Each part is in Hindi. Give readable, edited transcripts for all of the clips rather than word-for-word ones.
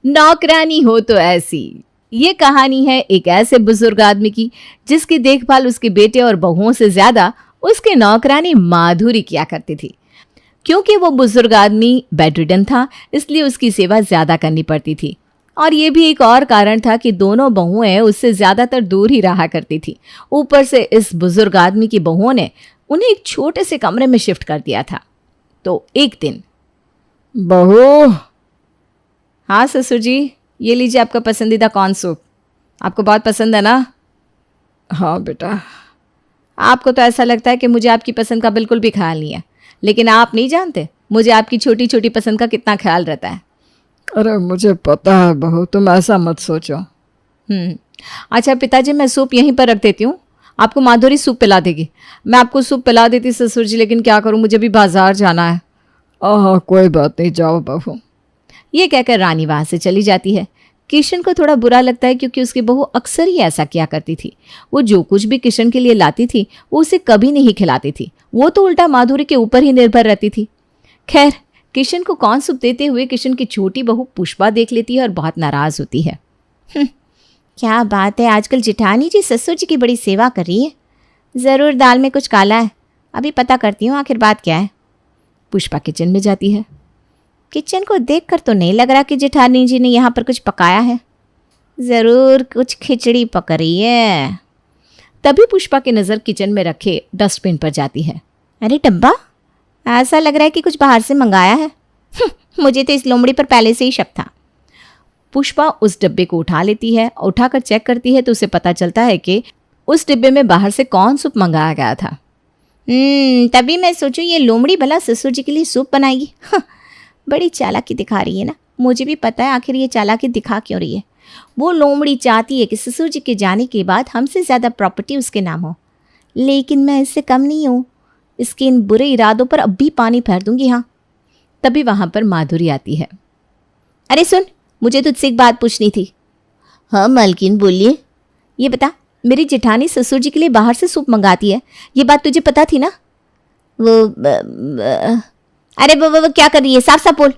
नौकरानी हो तो ऐसी। ये कहानी है एक ऐसे बुजुर्ग आदमी की जिसकी देखभाल उसके बेटे और बहुओं से ज्यादा उसके नौकरानी माधुरी किया करती थी। क्योंकि वो बुजुर्ग आदमी बेडरिडन था, इसलिए उसकी सेवा ज्यादा करनी पड़ती थी। और ये भी एक और कारण था कि दोनों बहुएं उससे ज्यादातर दूर ही रहा करती थी। ऊपर से इस बुजुर्ग आदमी की बहुओं ने उन्हें एक छोटे से कमरे में शिफ्ट कर दिया था। तो एक दिन, बहू। हाँ ससुर जी, ये लीजिए आपका पसंदीदा कॉर्न सूप। आपको बहुत पसंद है ना? हाँ बेटा। आपको तो ऐसा लगता है कि मुझे आपकी पसंद का बिल्कुल भी ख्याल नहीं है, लेकिन आप नहीं जानते मुझे आपकी छोटी छोटी पसंद का कितना ख्याल रहता है। अरे मुझे पता है बहू, तुम ऐसा मत सोचो। अच्छा पिताजी, मैं सूप यहीं पर रख देती हूँ, आपको माधुरी सूप पिला देगी। मैं आपको सूप पिला देती ससुर जी, लेकिन क्या करूँ, मुझे भी बाजार जाना है। कोई बात नहीं, जाओ बहू। ये कहकर रानी वहां से चली जाती है। किशन को थोड़ा बुरा लगता है क्योंकि उसकी बहू अक्सर ही ऐसा किया करती थी। वो जो कुछ भी किशन के लिए लाती थी वो उसे कभी नहीं खिलाती थी। वो तो उल्टा माधुरी के ऊपर ही निर्भर रहती थी। खैर, किशन को कॉर्न सूप देते हुए किशन की छोटी बहू पुष्पा देख लेती है और बहुत नाराज होती है। क्या बात है, आजकल जिठानी जी ससुर जी की बड़ी सेवा कर रही है। ज़रूर दाल में कुछ काला है, अभी पता करती हूँ आखिर बात क्या है। पुष्पा किचन में जाती है। किचन को देखकर तो नहीं लग रहा कि जेठानी जी ने यहाँ पर कुछ पकाया है। ज़रूर कुछ खिचड़ी पक रही है। तभी पुष्पा की नज़र किचन में रखे डस्टबिन पर जाती है। अरे डब्बा, ऐसा लग रहा है कि कुछ बाहर से मंगाया है। मुझे तो इस लोमड़ी पर पहले से ही शक था। पुष्पा उस डब्बे को उठा लेती है। उठाकर चेक करती है तो उसे पता चलता है कि उस डिब्बे में बाहर से कॉर्न सूप मंगाया गया था। तभी मैं सोचूं ये लोमड़ी भला ससुर जी के लिए सूप बनाएगी। बड़ी चालाकी दिखा रही है ना। मुझे भी पता है आखिर ये चालाकी दिखा क्यों रही है। वो लोमड़ी चाहती है कि ससुर जी के जाने के बाद हमसे ज़्यादा प्रॉपर्टी उसके नाम हो, लेकिन मैं इससे कम नहीं हूँ। इसके इन बुरे इरादों पर अब भी पानी फेर दूंगी। हाँ, तभी वहाँ पर माधुरी आती है। अरे सुन, मुझे तुझसे एक बात पूछनी थी। हाँ मालकिन, बोलिए। ये बता, मेरी जेठानी ससुर जी के लिए बाहर से सूप मंगाती है, ये बात तुझे पता थी ना? अरे वो क्या कर रही है, साफ साफ बोल।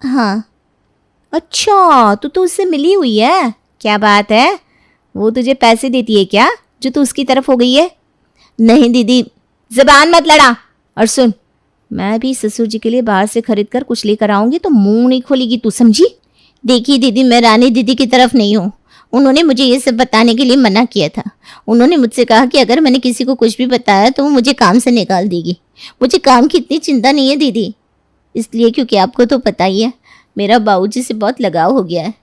हाँ। अच्छा, तू तो उससे मिली हुई है, क्या बात है? वो तुझे पैसे देती है क्या जो तू उसकी तरफ हो गई है? नहीं दीदी, ज़बान मत लड़ा। और सुन, मैं भी ससुर जी के लिए बाहर से खरीद कर कुछ लेकर आऊंगी तो मुंह नहीं खोलेगी, तू समझी? देखिए दीदी, मैं रानी दीदी की तरफ नहीं हूँ। उन्होंने मुझे ये सब बताने के लिए मना किया था। उन्होंने मुझसे कहा कि अगर मैंने किसी को कुछ भी बताया तो वो मुझे काम से निकाल देगी। मुझे काम की इतनी चिंता नहीं है दीदी, इसलिए क्योंकि आपको तो पता ही है मेरा बाबूजी से बहुत लगाव हो गया है।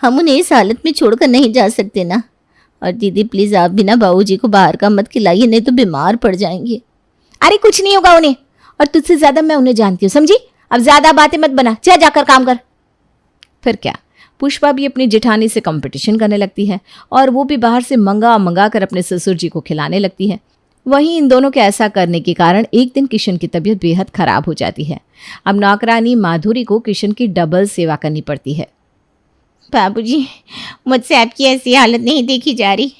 हम उन्हें इस हालत में छोड़कर नहीं जा सकते ना। और दीदी प्लीज़ आप भी ना बाबूजी को बाहर का मत खिलाइए, नहीं तो बीमार पड़ जाएंगे। अरे कुछ नहीं होगा उन्हें, और तुझसे ज़्यादा मैं उन्हें जानती हूँ, समझी? अब ज़्यादा बातें मत बना, जा जाकर काम कर। फिर क्या, पुष्पा भी अपनी जेठानी से कंपटीशन करने लगती है और वो भी बाहर से मंगा कर अपने ससुर जी को खिलाने लगती है। वहीं इन दोनों के ऐसा करने के कारण एक दिन किशन की तबीयत बेहद खराब हो जाती है। अब नौकरानी माधुरी को किशन की डबल सेवा करनी पड़ती है। बाबूजी, मुझसे आपकी ऐसी हालत नहीं देखी जा रही,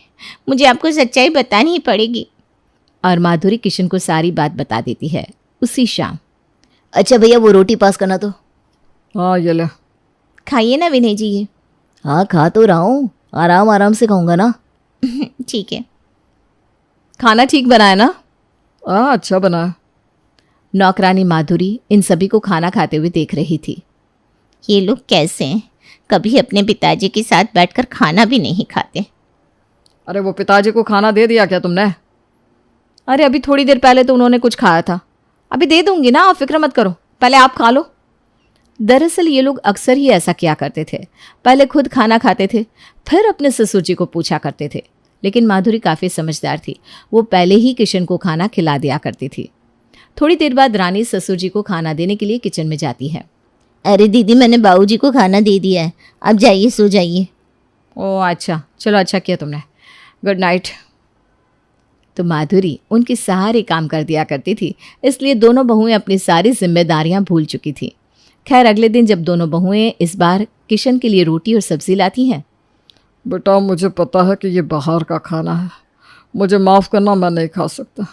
मुझे आपको सच्चाई बतानी ही पड़ेगी। और माधुरी किशन को सारी बात बता देती है उसी शाम। अच्छा भैया, वो रोटी पास करना तो। हाँ ये ले। खाइए ना विनय जी ये। हाँ खा तो रहा हूँ, आराम आराम से खाऊंगा ना। ठीक है। खाना ठीक बना है ना? हाँ अच्छा बना है। नौकरानी माधुरी इन सभी को खाना खाते हुए देख रही थी। ये लोग कैसे हैं, कभी अपने पिताजी के साथ बैठकर खाना भी नहीं खाते। अरे वो पिताजी को खाना दे दिया क्या तुमने? अरे अभी थोड़ी देर पहले तो उन्होंने कुछ खाया था, अभी दे दूंगी ना, आप फिक्र मत करो, पहले आप खा लो। दरअसल ये लोग अक्सर ही ऐसा किया करते थे। पहले खुद खाना खाते थे, फिर अपने ससुर जी को पूछा करते थे। लेकिन माधुरी काफ़ी समझदार थी, वो पहले ही किशन को खाना खिला दिया करती थी। थोड़ी देर बाद रानी ससुर जी को खाना देने के लिए किचन में जाती है। अरे दीदी, मैंने बाबूजी को खाना दे दिया है, अब जाइए सो जाइए। ओह अच्छा, चलो अच्छा किया तुमने, गुड नाइट। तो माधुरी उनके सहारे काम कर दिया करती थी, इसलिए दोनों बहुएं अपनी सारी जिम्मेदारियां भूल चुकी थी। खैर अगले दिन जब दोनों बहुएं इस बार किशन के लिए रोटी और सब्जी लाती हैं। बेटा मुझे पता है कि ये बाहर का खाना है, मुझे माफ़ करना, मैं नहीं खा सकता।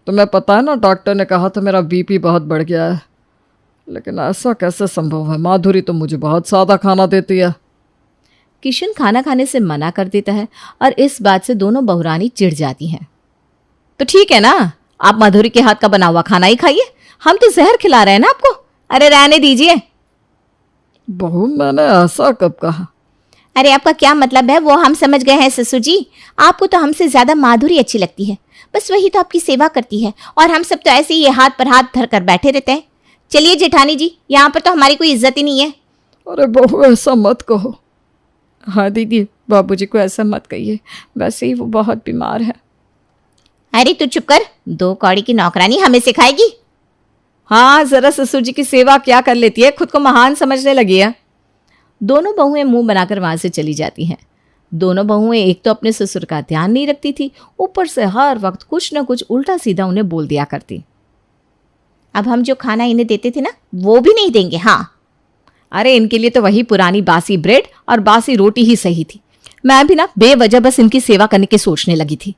तुम्हें पता है ना, डॉक्टर ने कहा था मेरा बीपी बहुत बढ़ गया है। लेकिन ऐसा कैसे संभव है? माधुरी तो मुझे बहुत सादा खाना देती है। किशन खाना खाने से मना कर देता है और इस बात से दोनों बहुरानी चिढ़ जाती हैं। तो ठीक है ना, आप माधुरी के हाथ का बना हुआ खाना ही खाइए, हम तो जहर खिला रहे हैं ना आपको। अरे रहने दीजिए। बहू, मैंने ऐसा कब कहा? अरे आपका क्या मतलब है वो हम समझ गए हैं ससुर जी। आपको तो हमसे ज्यादा माधुरी अच्छी लगती है, बस वही तो आपकी सेवा करती है और हम सब तो ऐसे ही हाथ पर हाथ धर कर बैठे रहते हैं। चलिए जेठानी जी, यहाँ पर तो हमारी कोई इज्जत ही नहीं है। अरे बहू, ऐसा मत कहो। हाँ दीदी, बाबूजी को ऐसा मत कहिए, वैसे ही वो बहुत बीमार है। अरे तू चुप कर, 2 कौड़ी की नौकरानी हमें सिखाएगी। हाँ, जरा ससुर जी की सेवा क्या कर लेती है, खुद को महान समझने लगी है। दोनों बहुएं मुंह बनाकर वहां से चली जाती हैं। दोनों बहुएं एक तो अपने ससुर का ध्यान नहीं रखती थी, ऊपर से हर वक्त कुछ न कुछ उल्टा सीधा उन्हें बोल दिया करती। अब हम जो खाना इन्हें देते थे ना, वो भी नहीं देंगे। हाँ, अरे इनके लिए तो वही पुरानी बासी ब्रेड और बासी रोटी ही सही थी। मैं भी ना बेवजह बस इनकी सेवा करने की सोचने लगी थी।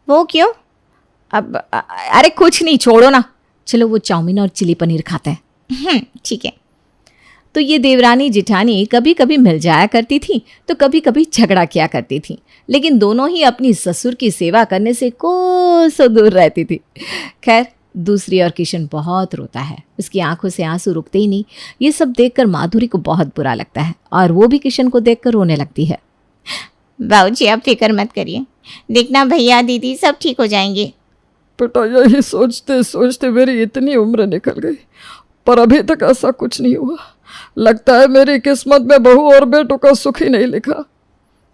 वो क्यों? अब अरे कुछ नहीं, छोड़ो ना। चलो वो चाउमीन और चिली पनीर खाते हैं। ठीक है। तो ये देवरानी जिठानी कभी कभी मिल जाया करती थी तो कभी कभी झगड़ा किया करती थी, लेकिन दोनों ही अपनी ससुर की सेवा करने से कोसों दूर रहती थी। खैर, दूसरी ओर किशन बहुत रोता है, उसकी आंखों से आंसू रुकते ही नहीं। ये सब देखकर माधुरी को बहुत बुरा लगता है और वो भी किशन को देखकर रोने लगती है। बाबूजी आप फिक्र मत करिए, देखना भैया दीदी सब ठीक हो जाएंगे। बेटा, यही सोचते सोचते मेरी इतनी उम्र निकल गई, पर अभी तक ऐसा कुछ नहीं हुआ। लगता है मेरी किस्मत में बहू और बेटों का सुख ही नहीं लिखा।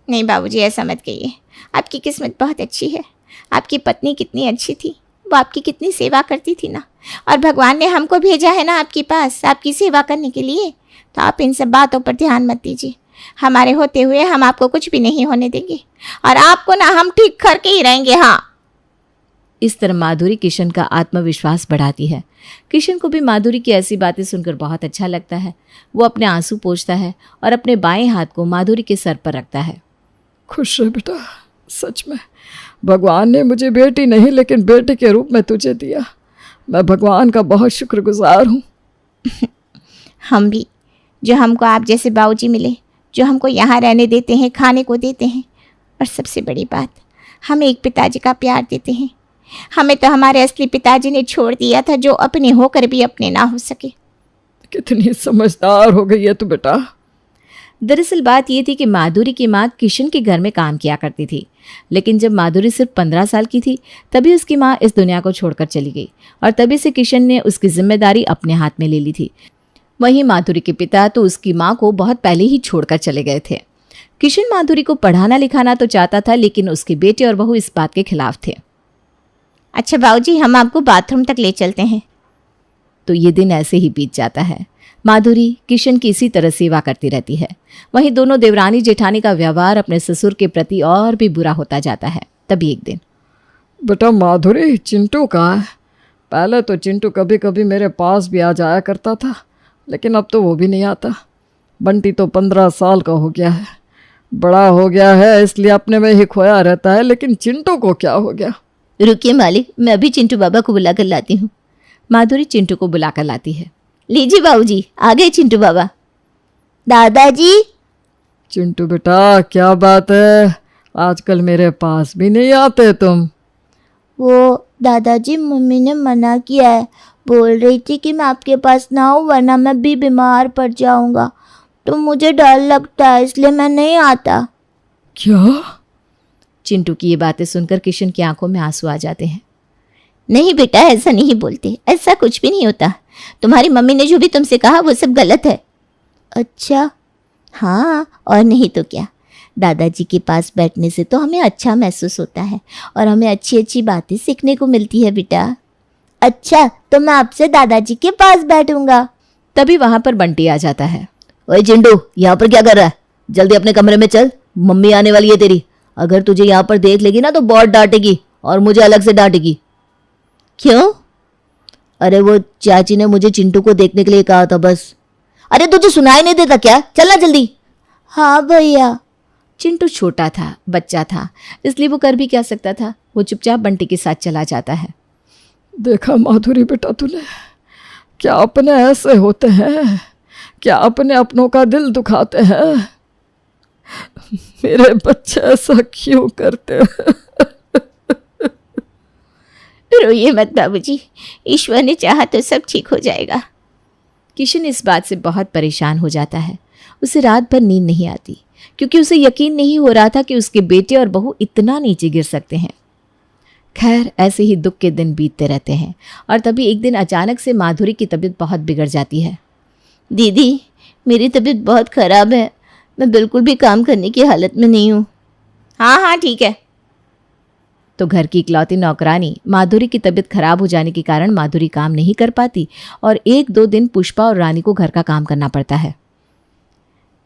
नहीं बाबूजी, ऐसा मत कहिए, आपकी किस्मत बहुत अच्छी है। आपकी पत्नी कितनी अच्छी थी, वो आपकी कितनी सेवा करती थी ना, और भगवान ने हमको भेजा है ना आपके पास आपकी सेवा करने के लिए। तो आप इन सब बातों पर ध्यान मत दीजिए, हमारे होते हुए हम आपको कुछ भी नहीं होने देंगे और आपको ना हम ठीक करके ही रहेंगे। हाँ। इस तरह माधुरी किशन का आत्मविश्वास बढ़ाती है। किशन को भी माधुरी की ऐसी बातें सुनकर बहुत अच्छा लगता है। वो अपने आंसू पोंछता है और अपने बाएं हाथ को माधुरी के सर पर रखता है। खुश रह बेटा, सच में भगवान ने मुझे बेटी नहीं लेकिन बेटे के रूप में तुझे दिया। मैं भगवान का बहुत शुक्रगुजार हूँ। हम भी, जो हमको आप जैसे बाबूजी मिले, जो हमको यहाँ रहने देते हैं, खाने को देते हैं, और सबसे बड़ी बात, हमें एक पिताजी का प्यार देते हैं। हमें तो हमारे असली पिताजी ने छोड़ दिया था, जो अपने होकर भी अपने ना हो सके। कितनी समझदार हो गई है तू बेटा। दरअसल बात ये थी कि माधुरी की माँ किशन के घर में काम किया करती थी, लेकिन जब माधुरी सिर्फ 15 साल की थी तभी उसकी माँ इस दुनिया को छोड़कर चली गई और तभी से किशन ने उसकी जिम्मेदारी अपने हाथ में ले ली थी। वहीं माधुरी के पिता तो उसकी माँ को बहुत पहले ही छोड़कर चले गए थे। किशन माधुरी को पढ़ाना लिखाना तो चाहता था, लेकिन उसके बेटे और बहू इस बात के खिलाफ थे। अच्छा बाबूजी, हम आपको बाथरूम तक ले चलते हैं। तो ये दिन ऐसे ही बीत जाता है। माधुरी किशन की इसी तरह सेवा करती रहती है। वहीं दोनों देवरानी जेठानी का व्यवहार अपने ससुर के प्रति और भी बुरा होता जाता है। तभी एक दिन, बेटा माधुरी, चिंटू कहाँ है? पहले तो चिंटू कभी कभी मेरे पास भी आ जाया करता था, लेकिन अब तो वो भी नहीं आता। बंटी तो 15 साल का हो गया है, बड़ा हो गया है, इसलिए अपने में ही खोया रहता है। लेकिन चिंटू को क्या हो गया? रुकिए मालिक, मैं अभी चिंटू बाबा को बुला कर लाती हूँ। माधुरी चिंटू को बुला कर लाती है। लीजिए बाबूजी, आ गए चिंटू बाबा। दादाजी। चिंटू बेटा, क्या बात है, आजकल मेरे पास भी नहीं आते तुम? वो दादाजी, मम्मी ने मना किया है, बोल रही थी कि मैं आपके पास ना आऊँ वरना मैं भी बीमार पड़ जाऊंगा, तो मुझे डर लगता है इसलिए मैं नहीं आता। क्या? चिंटू की ये बातें सुनकर किशन की आंखों में आंसू आ जाते हैं। नहीं बेटा, ऐसा नहीं बोलते, ऐसा कुछ भी नहीं होता। तुम्हारी मम्मी ने जो भी तुमसे कहा वो सब गलत है। अच्छा? हाँ, और नहीं तो क्या। दादाजी के पास बैठने से तो हमें अच्छा महसूस होता है और हमें अच्छी अच्छी बातें सीखने को मिलती है बेटा। अच्छा, तो मैं आपसे दादाजी के पास बैठूंगा। तभी वहां पर बंटी आ जाता है। ओए चिंटू, यहाँ पर क्या कर रहा है? जल्दी अपने कमरे में चल, मम्मी आने वाली है तेरी। अगर तुझे यहाँ पर देख लेगी ना तो बहुत डांटेगी और मुझे अलग से डांटेगी। क्यों? अरे वो चाची ने मुझे चिंटू को देखने के लिए कहा था बस। अरे तुझे सुनाई नहीं देता क्या? चलना जल्दी। हाँ भैया। चिंटू छोटा था, बच्चा था, इसलिए वो कर भी क्या सकता था। वो चुपचाप बंटी के साथ चला जाता है। देखा माधुरी बेटा, क्या अपने ऐसे होते हैं? क्या अपने अपनों का दिल दुखाते हैं? मेरे बच्चे ऐसा क्यों करते हैं? रोइए मत बाबूजी, ईश्वर ने चाहा तो सब ठीक हो जाएगा। किशन इस बात से बहुत परेशान हो जाता है। उसे रात भर नींद नहीं आती क्योंकि उसे यकीन नहीं हो रहा था कि उसके बेटे और बहू इतना नीचे गिर सकते हैं। खैर, ऐसे ही दुख के दिन बीतते रहते हैं और तभी एक दिन अचानक से माधुरी की तबीयत बहुत बिगड़ जाती है। दीदी, मेरी तबीयत बहुत ख़राब है, मैं बिल्कुल भी काम करने की हालत में नहीं हूँ। हाँ हाँ ठीक है। तो घर की इकलौती नौकरानी माधुरी की तबीयत खराब हो जाने के कारण माधुरी काम नहीं कर पाती और 1-2 दिन पुष्पा और रानी को घर का काम करना पड़ता है।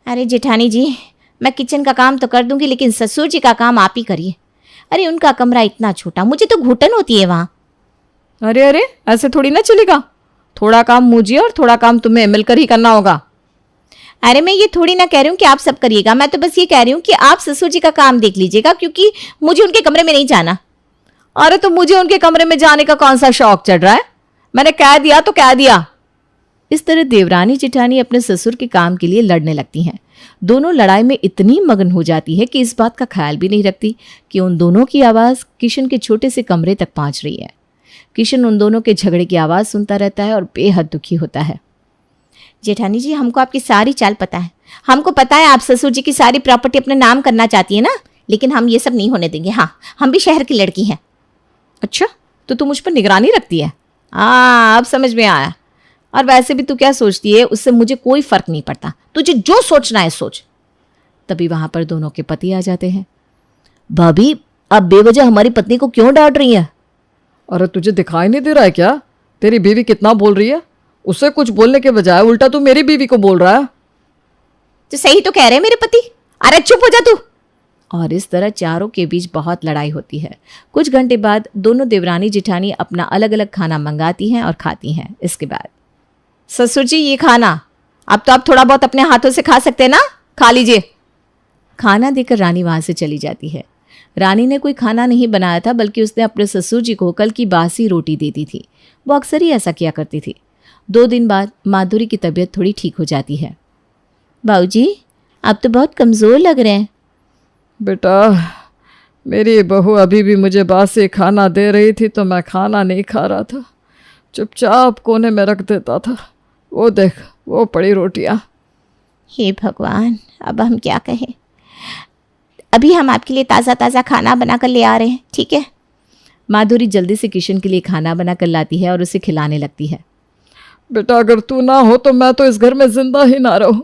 अरे जेठानी जी, मैं किचन का काम तो कर दूंगी, लेकिन ससुर जी का काम आप ही करिए। अरे उनका कमरा इतना छोटा, मुझे तो घुटन होती है वहाँ। अरे अरे, ऐसे थोड़ी ना चलेगा। थोड़ा काम मुझे और थोड़ा काम तुम्हें मिलकर ही करना होगा। अरे मैं ये थोड़ी ना कह रही हूँ कि आप सब करिएगा, मैं तो बस ये कह रही हूँ कि आप ससुर जी का काम देख लीजिएगा, क्योंकि मुझे उनके कमरे में नहीं जाना। अरे तो मुझे उनके कमरे में जाने का कौन सा शौक चढ़ रहा है? मैंने कह दिया तो कह दिया। इस तरह देवरानी जेठानी अपने ससुर के काम के लिए लड़ने लगती हैं। दोनों लड़ाई में इतनी मगन हो जाती है कि इस बात का ख्याल भी नहीं रखती कि उन दोनों की आवाज़ किशन के छोटे से कमरे तक पहुंच रही है। किशन उन दोनों के झगड़े की आवाज़ सुनता रहता है और बेहद दुखी होता है। जेठानी जी, हमको आपकी सारी चाल पता है। हमको पता है आप ससुर जी की सारी प्रॉपर्टी अपने नाम करना चाहती है ना, लेकिन हम ये सब नहीं होने देंगे। हाँ, हम भी शहर की लड़की हैं। अच्छा, तो तू मुझ पर निगरानी रखती है? हाँ, अब समझ में आया। और वैसे भी तू क्या सोचती है, उससे मुझे कोई फर्क नहीं पड़ता। तुझे जो सोचना है सोच। तभी वहां पर दोनों के पति आ जाते हैं। भाभी, आप बेवजह हमारी पत्नी को क्यों डांट रही हैं? अरे तुझे दिखाई नहीं दे रहा है क्या? तेरी बीवी कितना बोल रही है। उसे कुछ बोलने के बजाय उल्टा तू मेरी बीवी को बोल रहा है। तो सही तो कह रहे हैं मेरे पति। अरे चुप हो जा तू। और इस तरह चारों के बीच बहुत लड़ाई होती है। कुछ घंटे बाद दोनों देवरानी जेठानी अपना अलग अलग खाना मंगाती हैं और खाती हैं। इसके बाद, ससुर जी ये खाना अब तो आप थोड़ा बहुत अपने हाथों से खा सकते हैं ना, खा लीजिए। खाना देकर रानी वहां से चली जाती है। रानी ने कोई खाना नहीं बनाया था, बल्कि उसने अपने ससुर जी को कल की बासी रोटी दे दी थी। वो अक्सर ही ऐसा किया करती थी। 2 दिन बाद माधुरी की तबीयत थोड़ी ठीक हो जाती है। बाबूजी, आप तो बहुत कमज़ोर लग रहे हैं। बेटा, मेरी बहू अभी भी मुझे बासी खाना दे रही थी तो मैं खाना नहीं खा रहा था, चुपचाप कोने में रख देता था। वो देख, वो पड़ी रोटियां। हे भगवान, अब हम क्या कहें। अभी हम आपके लिए ताज़ा ताज़ा खाना बनाकर ले आ रहे हैं, ठीक है? माधुरी जल्दी से किशन के लिए खाना बनाकर लाती है और उसे खिलाने लगती है। बेटा, अगर तू ना हो तो मैं तो इस घर में जिंदा ही ना रहूं।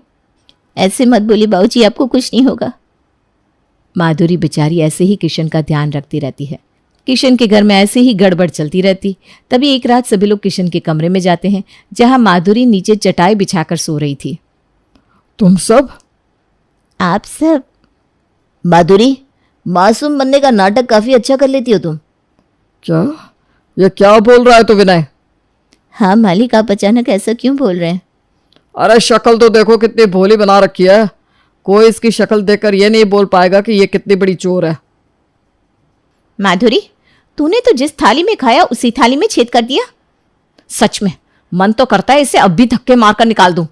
ऐसे मत बोलिए बाबूजी, आपको कुछ नहीं होगा। माधुरी बेचारी ऐसे ही किशन का ध्यान रखती रहती है। किशन के घर में ऐसे ही गड़बड़ चलती रहती। तभी एक रात सभी लोग किशन के कमरे में जाते हैं, जहां माधुरी नीचे चटाई बिछाकर सो रही थी। तुम सब? आप सब? माधुरी, मासूम बनने का नाटक काफी अच्छा कर लेती हो तुम। क्या? ये क्या बोल रहा है तू विनय? हाँ मालिक, आप अचानक ऐसा क्यों बोल रहे हैं? अरे शक्ल तो देखो कितनी भोली बना रखी है। कोई इसकी शक्ल देखकर ये नहीं बोल पाएगा कि ये कितनी बड़ी चोर है। माधुरी, तूने तो जिस थाली में खाया उसी थाली में छेद कर दिया। सच में मन तो करता है इसे अब भी धक्के मारकर निकाल दूं।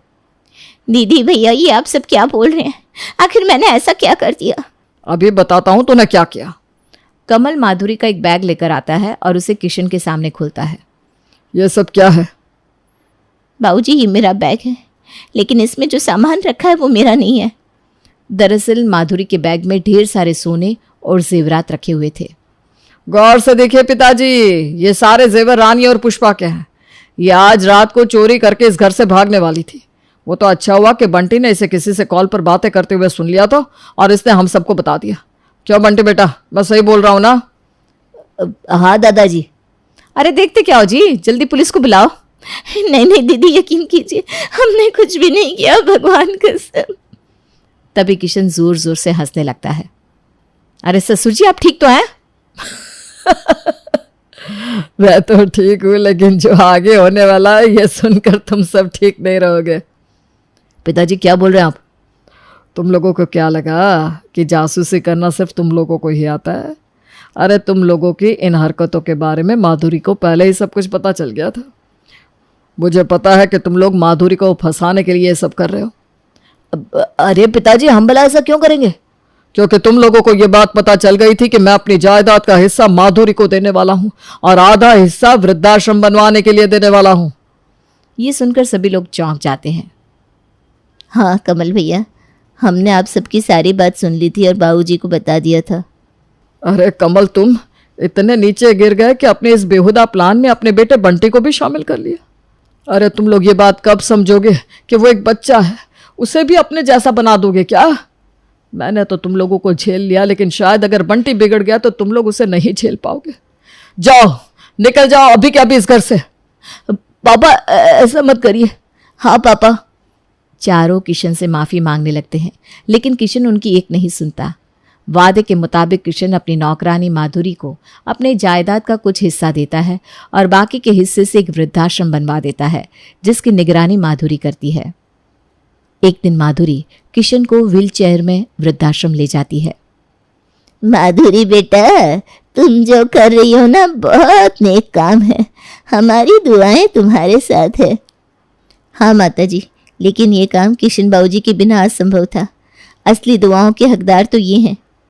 दीदी भैया, ये आप सब क्या बोल रहे हैं? आखिर मैंने ऐसा क्या कर दिया? अभी बताता हूं तूने क्या किया। कमल माधुरी का एक बैग लेकर आता है और उसे किशन के सामने खोलता है। ये सब क्या है? बाबूजी, ये मेरा बैग है, लेकिन इसमें जो सामान रखा है वो मेरा नहीं है। दरअसल माधुरी के बैग में ढेर सारे सोने और जेवरात रखे हुए थे। गौर से देखिए पिताजी, ये सारे जेवर रानी और पुष्पा के हैं। ये आज रात को चोरी करके इस घर से भागने वाली थी। वो तो अच्छा हुआ कि बंटी ने इसे किसी से कॉल पर बातें करते हुए सुन लिया था और इसने हम सबको बता दिया। क्यों बंटी बेटा, मैं सही बोल रहा हूं ना? हाँ दादाजी। अरे देखते क्या हो जी, जल्दी पुलिस को बुलाओ। नहीं नहीं दीदी, यकीन कीजिए, हमने कुछ भी नहीं किया, भगवान कसम। तभी किशन जोर जोर से हंसने लगता है। अरे ससुर जी, आप ठीक तो हैं? मैं तो ठीक हूँ, लेकिन जो आगे होने वाला है ये सुनकर तुम सब ठीक नहीं रहोगे। पिताजी क्या बोल रहे हैं आप? तुम लोगों को क्या लगा कि जासूसी करना सिर्फ तुम लोगों को ही आता है? अरे तुम लोगों की इन हरकतों के बारे में माधुरी को पहले ही सब कुछ पता चल गया था। मुझे पता है कि तुम लोग माधुरी को फंसाने के लिए ये सब कर रहे हो, अरे पिताजी, हम भला ऐसा क्यों करेंगे? क्योंकि तुम लोगों को ये बात पता चल गई थी कि मैं अपनी जायदाद का हिस्सा माधुरी को देने वाला हूँ और आधा हिस्सा वृद्धाश्रम बनवाने के लिए देने वाला हूँ। ये सुनकर सभी लोग चौंक जाते हैं। हाँ कमल भैया, हमने आप सबकी सारी बात सुन ली थी और बाबूजी को बता दिया था। अरे कमल, तुम इतने नीचे गिर गए कि अपने इस बेहुदा प्लान में अपने बेटे बंटी को भी शामिल कर लिया। अरे तुम लोग ये बात कब समझोगे कि वो एक बच्चा है, उसे भी अपने जैसा बना दोगे क्या? मैंने तो तुम लोगों को झेल लिया, लेकिन शायद अगर बंटी बिगड़ गया तो तुम लोग उसे नहीं झेल पाओगे। जाओ, निकल जाओ अभी के अभी इस घर से। पापा ऐसा मत करिए। हाँ पापा। चारों किशन से माफी मांगने लगते हैं, लेकिन किशन उनकी एक नहीं सुनता। वादे के मुताबिक किशन अपनी नौकरानी माधुरी को अपने जायदाद का कुछ हिस्सा देता है और बाकी के हिस्से से एक वृद्धाश्रम बनवा देता है, जिसकी निगरानी माधुरी करती है। एक दिन माधुरी किशन को व्हील चेयर में वृद्धाश्रम ले जाती है। माधुरी बेटा, तुम जो कर रही हो ना, बहुत नेक काम है। हमारी दुआएं तुम्हारे साथ है। हाँ माता जी, लेकिन ये काम किशन बाबूजी के बिना असंभव था। असली दुआओं के हकदार तो ये हैं।